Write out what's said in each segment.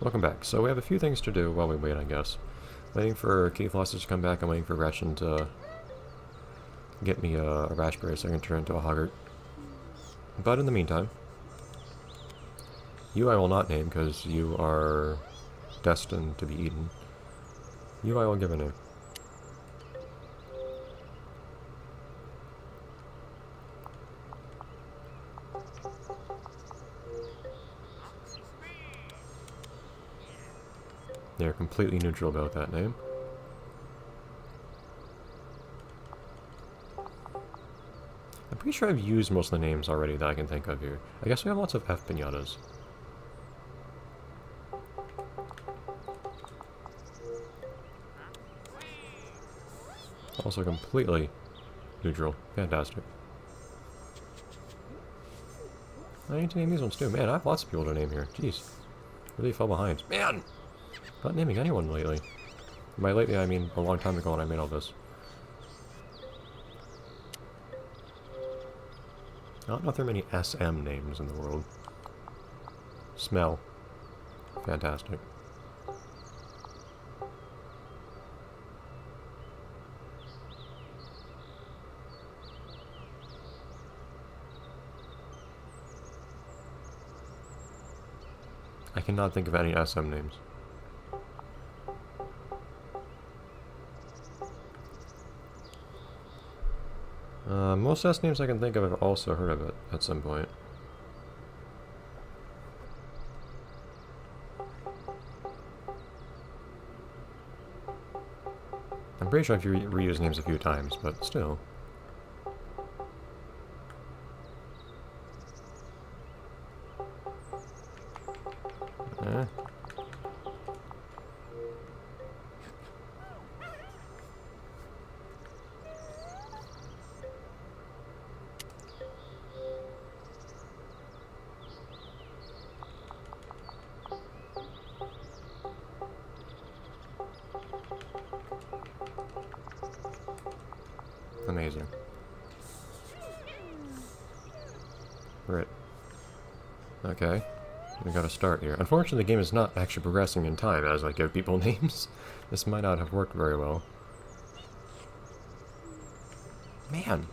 Welcome back. So we have a few things to do while we wait, I guess. Waiting for Key Flosses to come back. I'm waiting for Ration to get me a raspberry so I can turn into a Hoggart. But in the meantime, you I will not name because you are destined to be eaten. You I will give a name. They're completely neutral about that name. I'm pretty sure I've used most of the names already that I can think of here. I guess we have lots of F Piñatas. Also completely neutral. Fantastic. I need to name these ones too. Man, I have lots of people to name here. Jeez. Really fell behind. Man! Not naming anyone lately. By lately, I mean a long time ago when I made all this. I don't know if there are many SM names in the world. Smell. Fantastic. I cannot think of any SM names. Most S names I can think of I've also heard of it at some point. I'm pretty sure I've reused names a few times, but still. Eh. Amazing. Right. Okay. We gotta start here. Unfortunately, the game is not actually progressing in time as I give people names. This might not have worked very well. Man.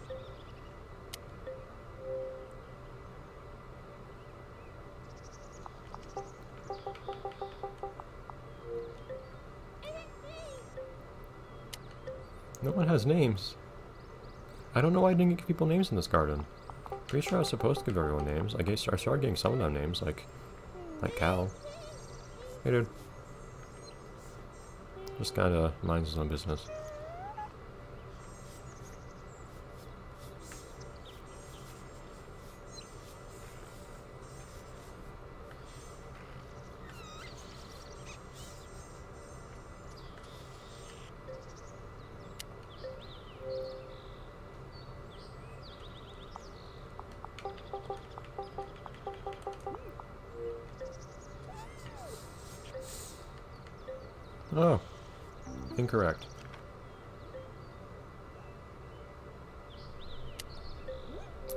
No one has names. I don't know why I didn't give people names in this garden. Pretty sure I was supposed to give everyone names. I guess I started getting some of them names, like Cal. Hey, dude. Just kinda minds his own business. Oh. Incorrect.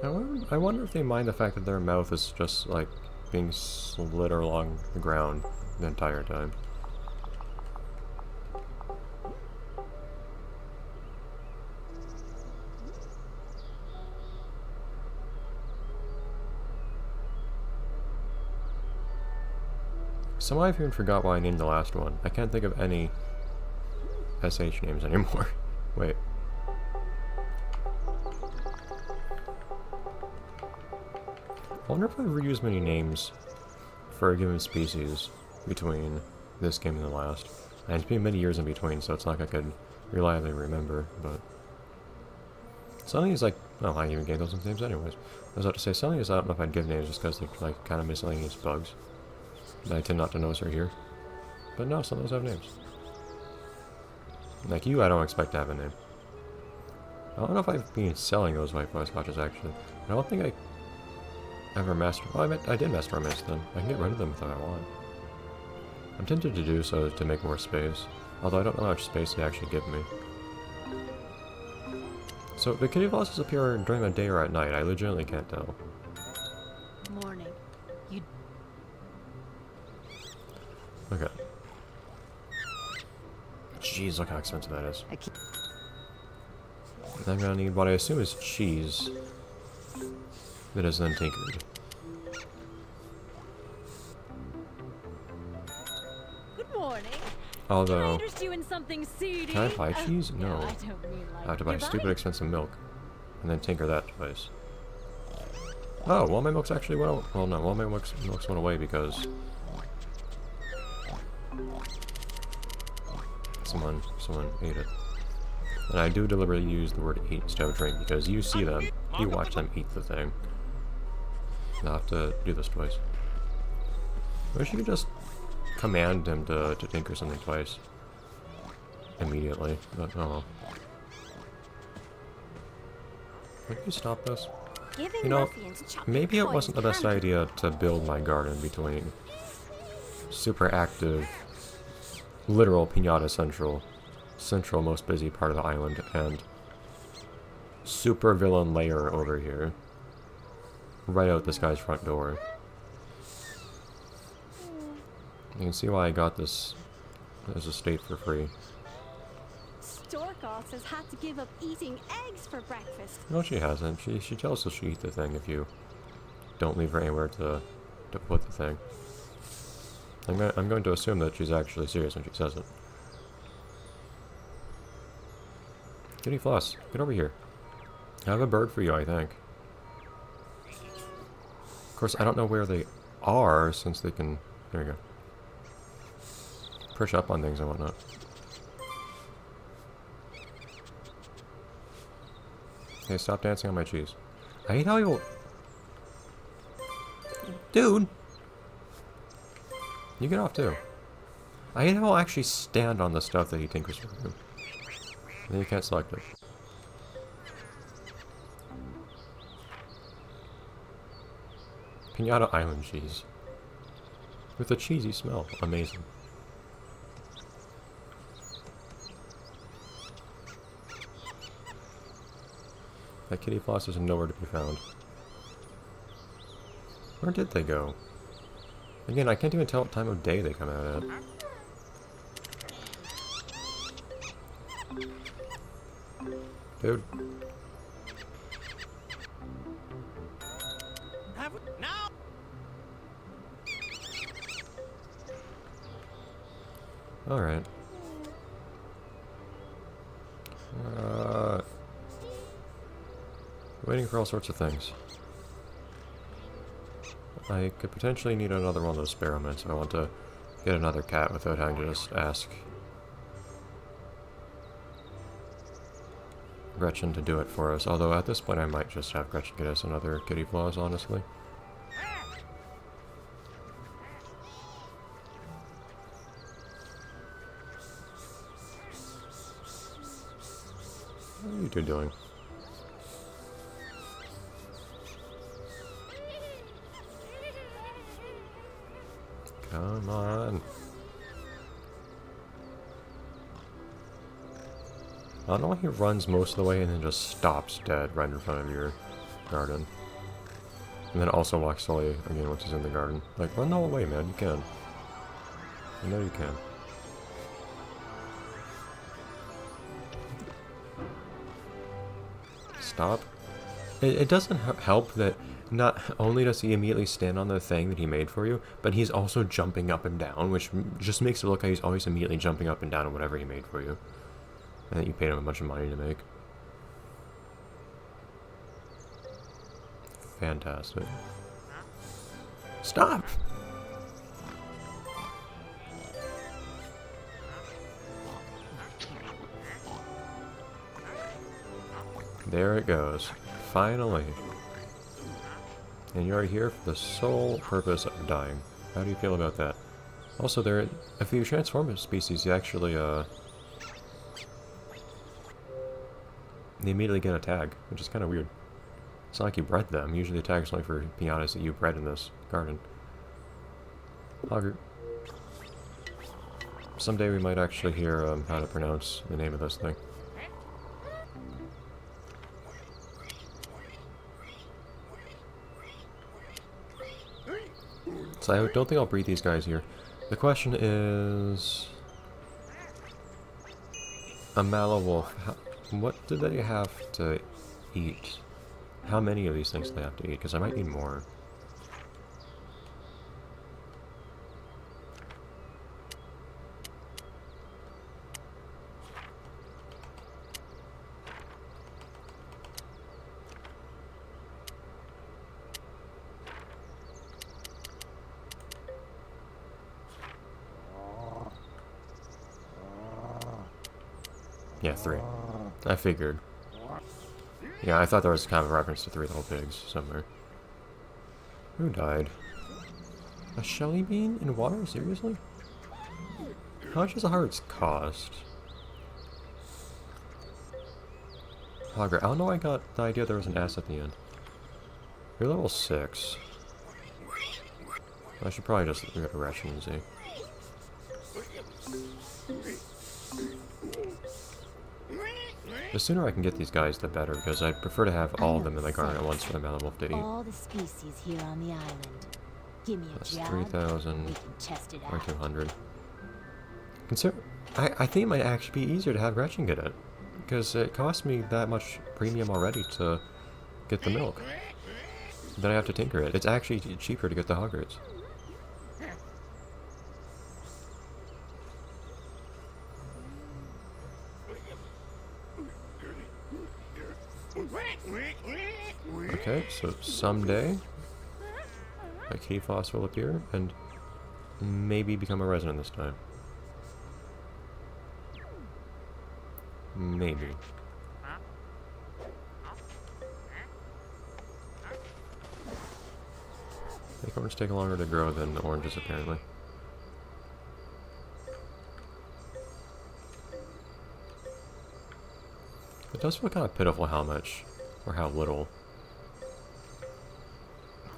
I wonder if they mind the fact that their mouth is just, like, being slit along the ground the entire time. Somehow I've even forgot why I named the last one. I can't think of any SH names anymore. Wait. I wonder if I've reused many names for a given species between this game and the last. And it's been many years in between, so it's not like I could reliably remember, but... Some of these, like... Oh, I even gave those names anyways. I was about to say, some of these I don't know if I'd give names just because they're, like, kind of miscellaneous bugs. And I tend not to notice are here. But no, some of those have names. Like you, I don't expect to have a name. I don't know if I've been selling those white butterscotches, actually. I don't think I ever mastered... Oh, I did master a mist, then. I can get rid of them if I want. I'm tempted to do so to make more space. Although I don't know how much space they actually give me. So, the kitty bosses appear during the day or at night. I legitimately can't tell. Morning. You Okay. Jeez, look how expensive that is. I'm gonna need what I assume is cheese that is then tinkered. Good morning. Although, Can I interest you in something seedy? can I buy cheese? No. I don't mean like I have to buy you're stupid buying. expensive milk. And then tinker that twice. Oh, well my milk's actually well no, well my milk's went away because someone ate it. And I do deliberately use the word eat instead of drink because you see them, you watch them eat the thing. I'll have to do this twice. I wish you could just command him to tinker something twice. Immediately, but oh well. Can you stop this? You know, maybe it wasn't the best idea to build my garden between super active, literal Piñata central most busy part of the island, and super villain lair over here. Right out this guy's front door. You can see why I got this estate for free. Storkos has had to give up eating eggs for breakfast. No, she hasn't. She tells us she'll eat the thing if you don't leave her anywhere to put the thing. I'm going to assume that she's actually serious when she says it. Kitty Floss, get over here. I have a bird for you, I think. Of course, I don't know where they are since they can... There you go. Push up on things and whatnot. Hey, stop dancing on my cheese. I hate how you'll... Dude! You get off too. I hate how I'll actually stand on the stuff that he tinkers for you. And then you can't select it. Piñata Island cheese. With a cheesy smell. Amazing. That kitty floss is nowhere to be found. Where did they go? Again, I can't even tell what time of day they come out at. Dude. Alright. Waiting for all sorts of things. I could potentially need another one of those sparrow mints if I want to get another cat without having to just ask Gretchen to do it for us. Although at this point I might just have Gretchen get us another kitty claws, honestly. What are you two doing? Come on. I don't know why he runs most of the way and then just stops dead right in front of your garden. And then also walks away again once he's in the garden. Like, run all the way, man. You can. I know you can. Stop. It doesn't help that not only does he immediately stand on the thing that he made for you, but he's also jumping up and down, which just makes it look like he's always immediately jumping up and down on whatever he made for you. And that you paid him a bunch of money to make. Fantastic. Stop! There it goes. Finally. And you are here for the sole purpose of dying. How do you feel about that? Also, if you transform a species, you actually, they immediately get a tag, which is kind of weird. It's not like you bred them. Usually the tags are only for piñatas that you bred in this garden. However, someday we might actually hear how to pronounce the name of this thing. So I don't think I'll breed these guys here. The question is... A Malawolf, what do they have to eat? How many of these things do they have to eat? Because I might need more. Yeah, 3. I figured. Yeah, I thought there was kind of a reference to 3 little pigs somewhere. Who died? A Shelly bean in water? Seriously? How much does the hearts cost? Hogger, I don't know why I got the idea there was an S at the end. You're level 6. I should probably just go to ration and see. The sooner I can get these guys, the better, because I'd prefer to have all of them in the garden at once for the Malawolf to eat. All the species here on the island. Give me a That's job. 3,000 We can test it or out. 200. I think it might actually be easier to have Gretchen get it, because it costs me that much premium already to get the milk. Then I have to tinker it. It's actually cheaper to get the Hogwarts. Okay, so someday a key floss will appear and maybe become a resident this time. Maybe. Acorns take longer to grow than the oranges, apparently. It does feel kind of pitiful how much, or how little,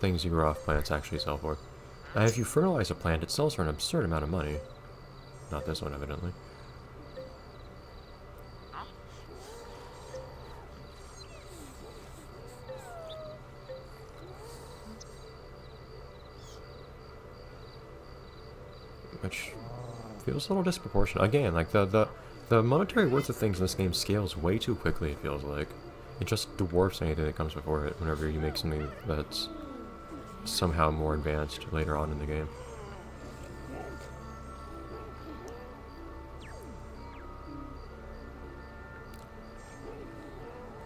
things you grow off plants actually sell for. And if you fertilize a plant, it sells for an absurd amount of money. Not this one, evidently. Which feels a little disproportionate. Again, like the monetary worth of things in this game scales way too quickly, it feels like. It just dwarfs anything that comes before it whenever you make something that's somehow more advanced later on in the game.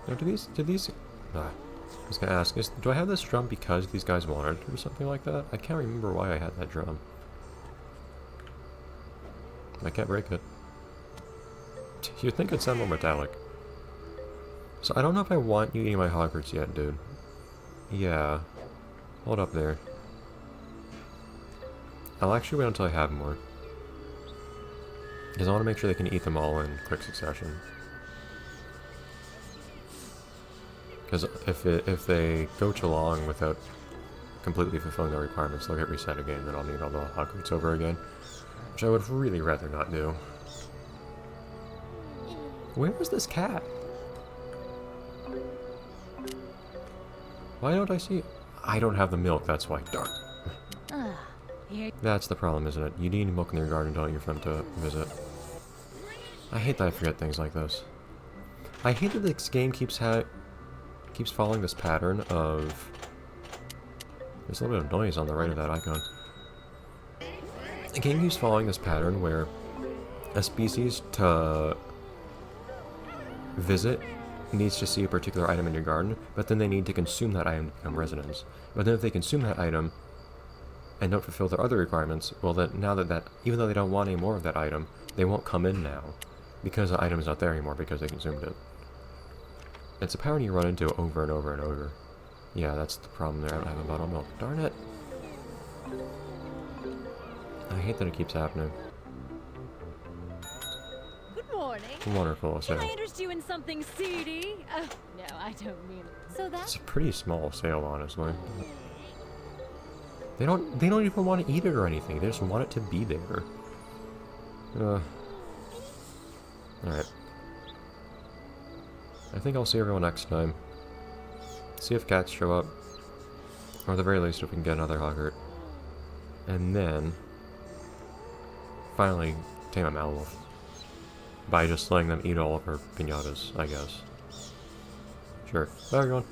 Now, I was gonna ask, do I have this drum because these guys wanted it or something like that? I can't remember why I had that drum. I can't break it. You'd think it'd sound more metallic. So I don't know if I want you eating my Hogwarts yet, dude. Yeah. Hold up there. I'll actually wait until I have more. Because I want to make sure they can eat them all in quick succession. Because if they go too long without completely fulfilling their requirements, they'll get reset again, and then I'll need all the Hogwarts over again. Which I would really rather not do. Where is this cat? Why don't I see it? I don't have the milk, that's why. Darn. That's the problem, isn't it? You need milk in your garden, don't you, for them to visit. I hate that I forget things like this. I hate that this game keeps following this pattern of... There's a little bit of noise on the right of that icon. The game keeps following this pattern where a species to visit needs to see a particular item in your garden, but then they need to consume that item to become residents. But then if they consume that item and don't fulfill their other requirements, well then now that even though they don't want any more of that item, they won't come in now because the item is not there anymore because they consumed it. It's a pattern you run into over and over and over. Yeah, that's the problem there. I don't have a bottle of milk. Darn it! I hate that it keeps happening. Good morning. Wonderful, so... Can I interest you in something seedy? Oh, no, I don't mean it. So that's... It's a pretty small sale, honestly. They don't even want to eat it or anything. They just want it to be there. Alright. I think I'll see everyone next time. See if cats show up. Or at the very least if we can get another Hoggart. And then... finally tame a Malwolf. By just letting them eat all of her piñatas, I guess. Sure. Bye everyone.